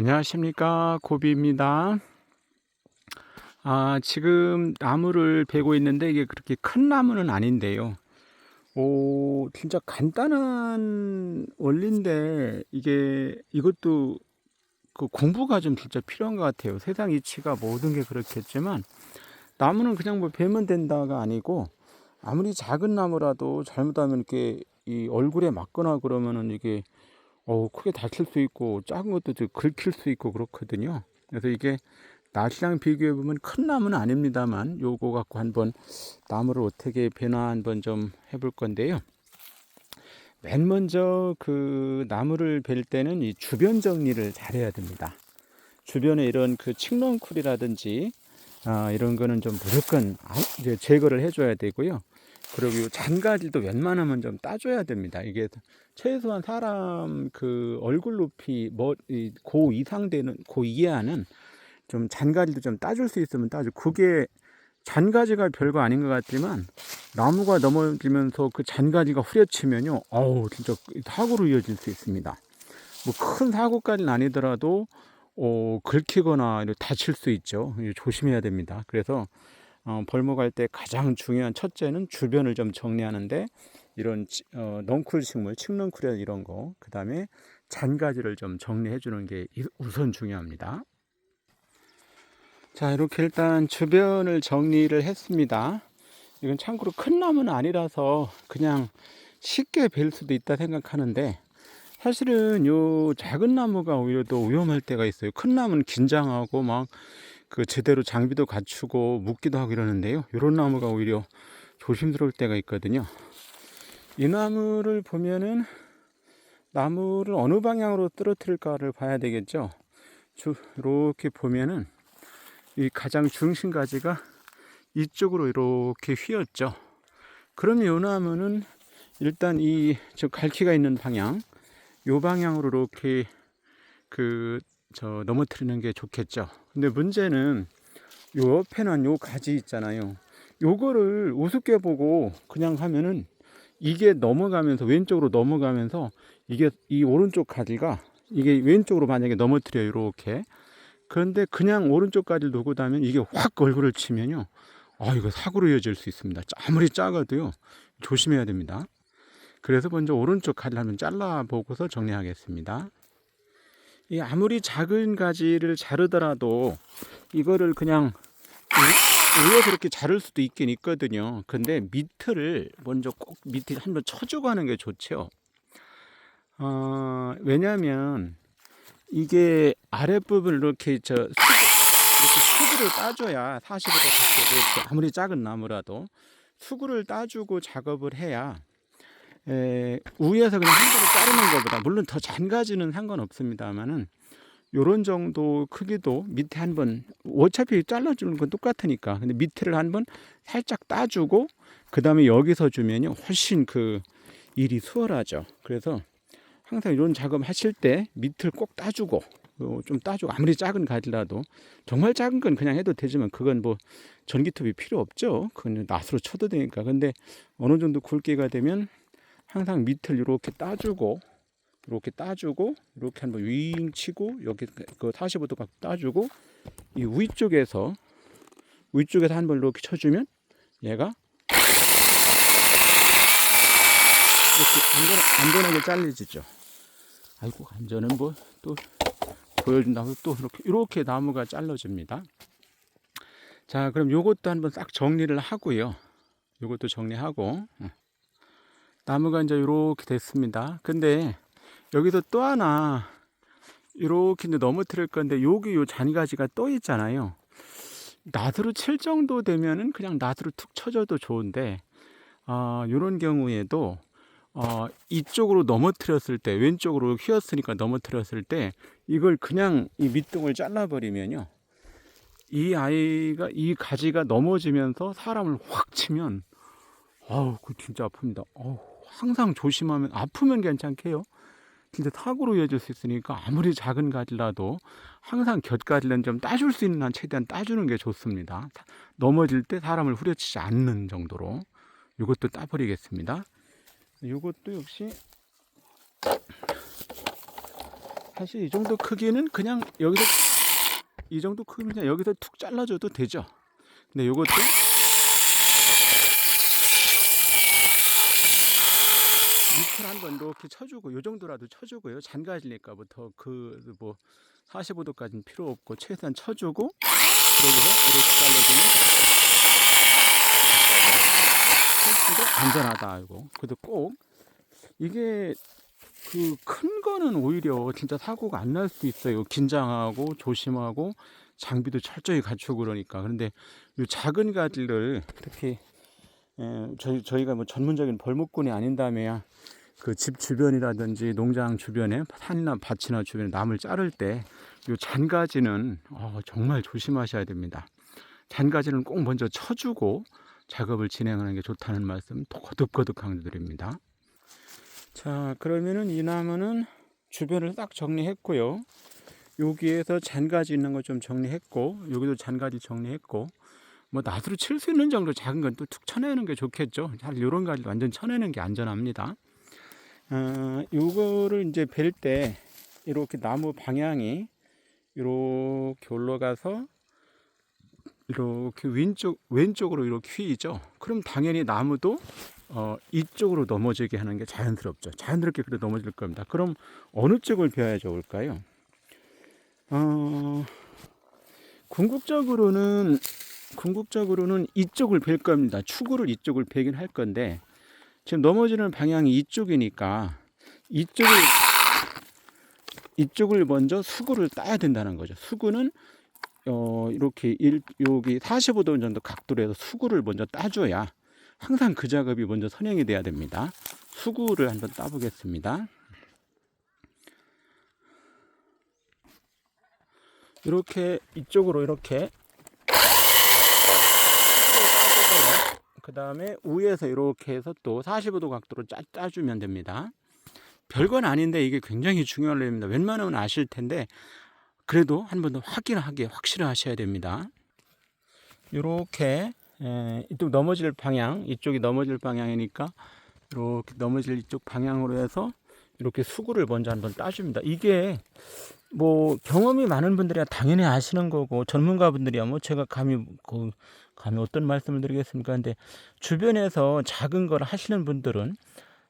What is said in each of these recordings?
안녕하십니까, 고비입니다. 지금 나무를 베고 있는데 이게 그렇게 큰 나무는 아닌데요. 진짜 간단한 원리인데 이것도 그 공부가 좀 진짜 필요한 것 같아요. 세상 이치가 모든 게 그렇겠지만 나무는 그냥 뭐 베면 된다가 아니고, 아무리 작은 나무라도 잘못하면 이렇게 이 얼굴에 맞거나 그러면은 이게 크게 다칠 수 있고, 작은 것도 좀 긁힐 수 있고 그렇거든요. 그래서 이게 낫이랑 비교해 보면 큰 나무는 아닙니다만, 요거 갖고 한번 나무를 어떻게 베나 한번 좀 해볼 건데요. 맨 먼저 그 나무를 벨 때는 이 주변 정리를 잘 해야 됩니다. 주변에 이런 그 칡넝쿨이라든지 이런 거는 좀 무조건 이제 제거를 해줘야 되고요. 그리고 이 잔가지도 웬만하면 좀 따줘야 됩니다. 이게 최소한 사람 그 얼굴 높이 고 이상 되는, 고 이하는 좀 잔가지도 좀 따줄 수 있으면 따줘. 그게 잔가지가 별거 아닌 것 같지만 나무가 넘어지면서 그 잔가지가 후려치면요, 진짜 사고로 이어질 수 있습니다. 뭐 큰 사고까지는 아니더라도 긁히거나 다칠 수 있죠. 조심해야 됩니다. 그래서 벌목할 때 가장 중요한 첫째는 주변을 좀 정리하는데, 이런 넝쿨 식물, 칡넝쿨이나 이런 거, 그 다음에 잔가지를 좀 정리해 주는 게 우선 중요합니다. 자, 이렇게 일단 주변을 정리를 했습니다. 이건 참고로 큰 나무는 아니라서 그냥 쉽게 벨 수도 있다 생각하는데, 사실은 요 작은 나무가 오히려 더 위험할 때가 있어요. 큰 나무는 긴장하고 막 그 제대로 장비도 갖추고 묻기도 하고 이러는데요, 요런 나무가 오히려 조심스러울 때가 있거든요. 이 나무를 보면은 나무를 어느 방향으로 떨어뜨릴까를 봐야 되겠죠. 이렇게 보면은 이 가장 중심 가지가 이쪽으로 이렇게 휘었죠. 그러면 이 나무는 일단 저 갈퀴가 있는 방향, 요 방향으로 이렇게 넘어뜨리는 게 좋겠죠. 근데 문제는 요 옆에는 요 가지 있잖아요. 요거를 우습게 보고 그냥 하면은 이게 넘어가면서, 왼쪽으로 넘어가면서, 이게 이 오른쪽 가지가 이게 왼쪽으로 만약에 넘어뜨려요, 이렇게. 그런데 그냥 오른쪽 가지를 두고 다면 이게 확 얼굴을 치면요, 이거 사고로 이어질 수 있습니다. 아무리 작아도요, 조심해야 됩니다. 그래서 먼저 오른쪽 가지를 한번 잘라 보고서 정리하겠습니다. 이 아무리 작은 가지를 자르더라도 이거를 그냥 위에서 이렇게 자를 수도 있긴 있거든요. 근데 밑을 먼저 꼭 밑에 한번 쳐주고 하는 게 좋죠. 왜냐면 이게 아랫부분을 이렇게 수구를 따줘야, 45도 이렇게 아무리 작은 나무라도 수구를 따주고 작업을 해야, 위에서 그냥 한 개를 자르는 것보다, 물론 더 잔가지는 상관없습니다만은 요런 정도 크기도 밑에 한번, 어차피 잘라주는 건 똑같으니까, 근데 밑에를 한번 살짝 따주고 그 다음에 여기서 주면요, 훨씬 그 일이 수월하죠. 그래서 항상 이런 작업 하실 때 밑을 꼭 따주고, 좀 따주고, 아무리 작은 가지라도, 정말 작은 건 그냥 해도 되지만 그건 뭐 전기톱이 필요 없죠. 그건 낫으로 쳐도 되니까. 근데 어느 정도 굵기가 되면 항상 밑을 이렇게 따주고, 이렇게 한번 윙 치고, 여기 그 45도 갖고 따주고, 이 위쪽에서 한번 이렇게 쳐주면 얘가 이렇게 안전하게 잘려지죠. 아이고, 안전은 뭐 또 보여준다고 또 이렇게 나무가 잘라집니다. 자, 그럼 요것도 한번 싹 정리를 하고요. 요것도 정리하고, 나무가 이제 이렇게 됐습니다. 근데 여기서 또 하나 이렇게 이제 넘어뜨릴 건데, 여기 요 잔가지가 떠 있잖아요. 나드로 칠 정도 되면은 그냥 나드로 툭 쳐줘도 좋은데, 요런 경우에도 이쪽으로 넘어뜨렸을 때, 왼쪽으로 휘었으니까 넘어뜨렸을 때, 이걸 그냥 이 밑둥을 잘라버리면요, 이 가지가 넘어지면서 사람을 확 치면, 그거 진짜 아픕니다. 항상 조심하면, 아프면 괜찮게요. 진짜 사고로 이어질 수 있으니까 아무리 작은 가지라도 항상 곁가지는 좀 따줄 수 있는 한 최대한 따주는 게 좋습니다. 넘어질 때 사람을 후려치지 않는 정도로 이것도 따버리겠습니다. 이것도 역시 사실 이 정도 크기는 그냥 여기서 이 정도 크기는 그냥 여기서 툭 잘라줘도 되죠. 근데 요것도 밑을 한번 이렇게 쳐주고, 요 정도라도 쳐주고요. 잔가지니까부터 그 뭐 45도까지는 필요 없고 최소한 쳐주고, 그러고서 이렇게 잘라주면 훨씬 더 안전하다. 이거 그래도 꼭 이게 그 큰 거는 오히려 진짜 사고가 안 날 수도 있어요. 긴장하고 조심하고 장비도 철저히 갖추고 그러니까. 그런데 이 작은 가지를 특히 저희가 뭐 전문적인 벌목꾼이 아닌다며야 그 집 주변이라든지 농장 주변에 산이나 밭이나 주변에 나무를 자를 때 이 잔가지는 정말 조심하셔야 됩니다. 잔가지는 꼭 먼저 쳐주고 작업을 진행하는 게 좋다는 말씀 거듭거듭 강조드립니다. 자, 그러면은 이 나무는 주변을 딱 정리했고요. 여기에서 잔가지 있는 거 좀 정리했고, 여기도 잔가지 정리했고, 뭐 낫으로 칠 수 있는 정도 작은 건 또 툭 쳐내는 게 좋겠죠. 잘 이런 가지 완전 쳐내는 게 안전합니다. 요거를 이제 벨 때 이렇게 나무 방향이 이렇게 올라가서 이렇게 왼쪽으로 이렇게 휘죠. 그럼 당연히 나무도 이쪽으로 넘어지게 하는 게 자연스럽죠. 자연스럽게 그래 넘어질 겁니다. 그럼 어느 쪽을 베어야 좋을까요? 궁극적으로는 이쪽을 벨 겁니다. 축으로 이쪽을 베긴 할 건데, 지금 넘어지는 방향이 이쪽이니까 이쪽을 먼저 수구를 따야 된다는 거죠. 수구는 이렇게 여기 45도 정도 각도로 해서 수구를 먼저 따줘야 항상 그 작업이 먼저 선행이 돼야 됩니다. 수구를 한번 따보겠습니다. 이렇게 이쪽으로 이렇게, 그 다음에 위에서 이렇게 해서 또 45도 각도로 짜주면 됩니다. 별건 아닌데 이게 굉장히 중요한 일입니다. 웬만하면 아실 텐데 그래도 한 번 더 확실히 하셔야 됩니다. 이렇게 이쪽 넘어질 방향, 이쪽이 넘어질 방향이니까 이렇게 넘어질 이쪽 방향으로 해서 이렇게 수구를 먼저 한번 따줍니다. 이게 뭐 경험이 많은 분들이야 당연히 아시는 거고, 전문가분들이야 뭐 제가 감히 어떤 말씀을 드리겠습니까? 근데 주변에서 작은 걸 하시는 분들은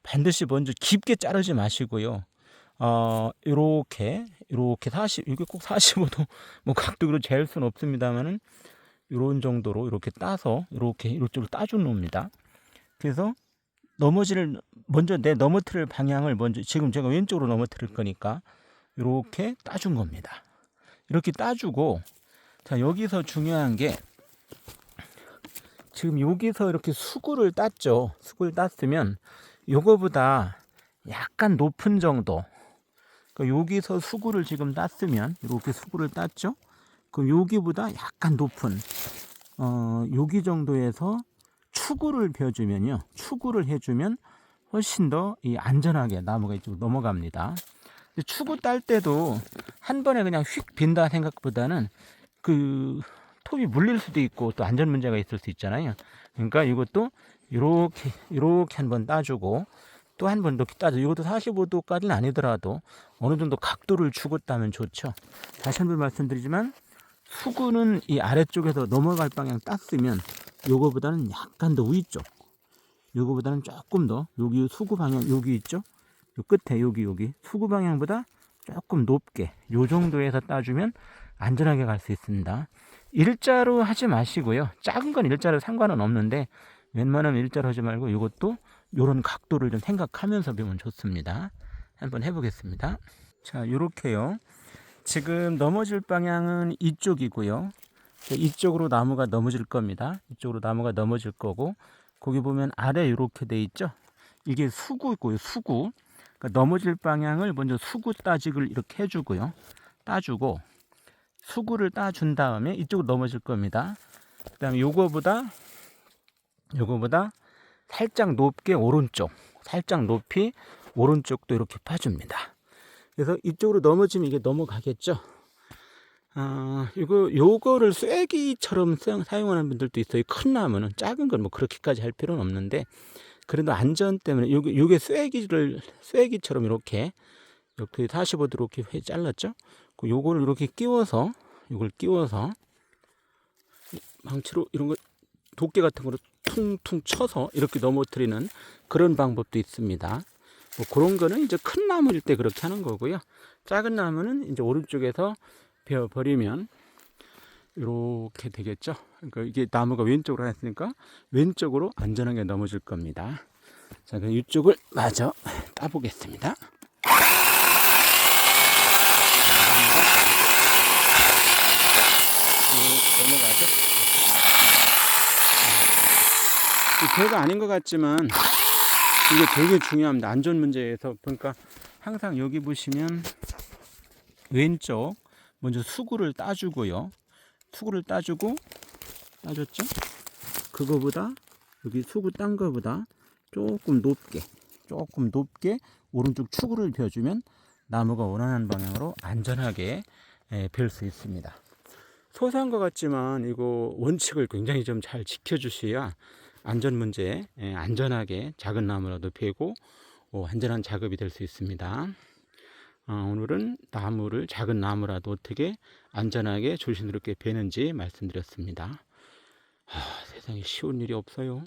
반드시 먼저 깊게 자르지 마시고요. 이렇게 이게 꼭 45도 뭐 각도로 재일 수는 없습니다만은 이런 정도로 이렇게 따서 이쪽으로 따주는 겁니다. 그래서 먼저 내 넘어뜨릴 방향을 먼저, 지금 제가 왼쪽으로 넘어뜨릴 거니까 이렇게 따준 겁니다. 이렇게 따주고, 자, 여기서 중요한 게 지금 여기서 이렇게 수구를 땄죠. 수구를 땄으면 요거보다 약간 높은 정도, 그러니까 여기서 수구를 지금 땄으면 이렇게 수구를 땄죠. 그럼 여기보다 약간 높은 여기 정도에서 추구를 벼주면요, 추구를 해주면 훨씬 더 안전하게 나무가 이쪽으로 넘어갑니다. 추구 딸 때도 한 번에 그냥 휙 빈다 생각보다는 그 톱이 물릴 수도 있고 또 안전 문제가 있을 수 있잖아요. 그러니까 이것도 이렇게 한번 따주고 또 한 번 더 따줘. 이것도 45도까지는 아니더라도 어느 정도 각도를 주고 따면 좋죠. 다시 한 번 말씀드리지만 수구는 이 아래쪽에서 넘어갈 방향 땄으면 요거보다는 약간 더 위쪽, 요거보다는 조금 더 여기 수구 방향 여기 있죠. 요 끝에 여기 수구 방향보다 조금 높게 요 정도에서 따주면 안전하게 갈 수 있습니다. 일자로 하지 마시고요. 작은 건 일자로 상관은 없는데 웬만하면 일자로 하지 말고 이것도 요런 각도를 좀 생각하면서 배우면 좋습니다. 한번 해보겠습니다. 자, 요렇게요. 지금 넘어질 방향은 이쪽이고요. 이쪽으로 나무가 넘어질 겁니다. 이쪽으로 나무가 넘어질 거고, 거기 보면 아래 이렇게 돼 있죠. 이게 수구고요. 수구. 그러니까 넘어질 방향을 먼저 수구 따직을 이렇게 해주고요. 따주고 수구를 따준 다음에 이쪽으로 넘어질 겁니다. 그 다음에 요거보다 살짝 높게 오른쪽, 살짝 높이 오른쪽도 이렇게 파줍니다. 그래서 이쪽으로 넘어지면 이게 넘어가겠죠. 요거를 쐐기처럼 사용하는 분들도 있어요. 큰 나무는. 작은 건 뭐 그렇게까지 할 필요는 없는데, 그래도 안전 때문에 요게 쐐기처럼 이렇게 이렇게 45도 이렇게 회 잘랐죠? 요거를 이렇게 끼워서, 요걸 끼워서 망치로 이런 거 도끼 같은 거로 퉁퉁 쳐서 이렇게 넘어뜨리는 그런 방법도 있습니다. 뭐 그런 거는 이제 큰 나무일 때 그렇게 하는 거고요. 작은 나무는 이제 오른쪽에서 베어 버리면 이렇게 되겠죠. 그러니까 이게 나무가 왼쪽으로 했으니까 왼쪽으로 안전하게 넘어질 겁니다. 자, 그럼 이쪽을 마저 따보겠습니다. 넘어가죠. 별거 아닌 것 같지만 이게 되게 중요합니다. 안전 문제에서. 그러니까 항상 여기 보시면 왼쪽 먼저 수구를 따주고요. 수구를 따주고, 따줬죠? 그거보다 여기 수구 딴 거보다 조금 높게 오른쪽 축구를 펴주면 나무가 원하는 방향으로 안전하게 펼 수 있습니다. 소소한 것 같지만 이거 원칙을 굉장히 좀 잘 지켜주셔야 안전 문제 안전하게 작은 나무라도 베고 안전한 작업이 될 수 있습니다. 오늘은 나무를, 작은 나무라도 어떻게 안전하게 조심스럽게 베는지 말씀드렸습니다. 세상에 쉬운 일이 없어요.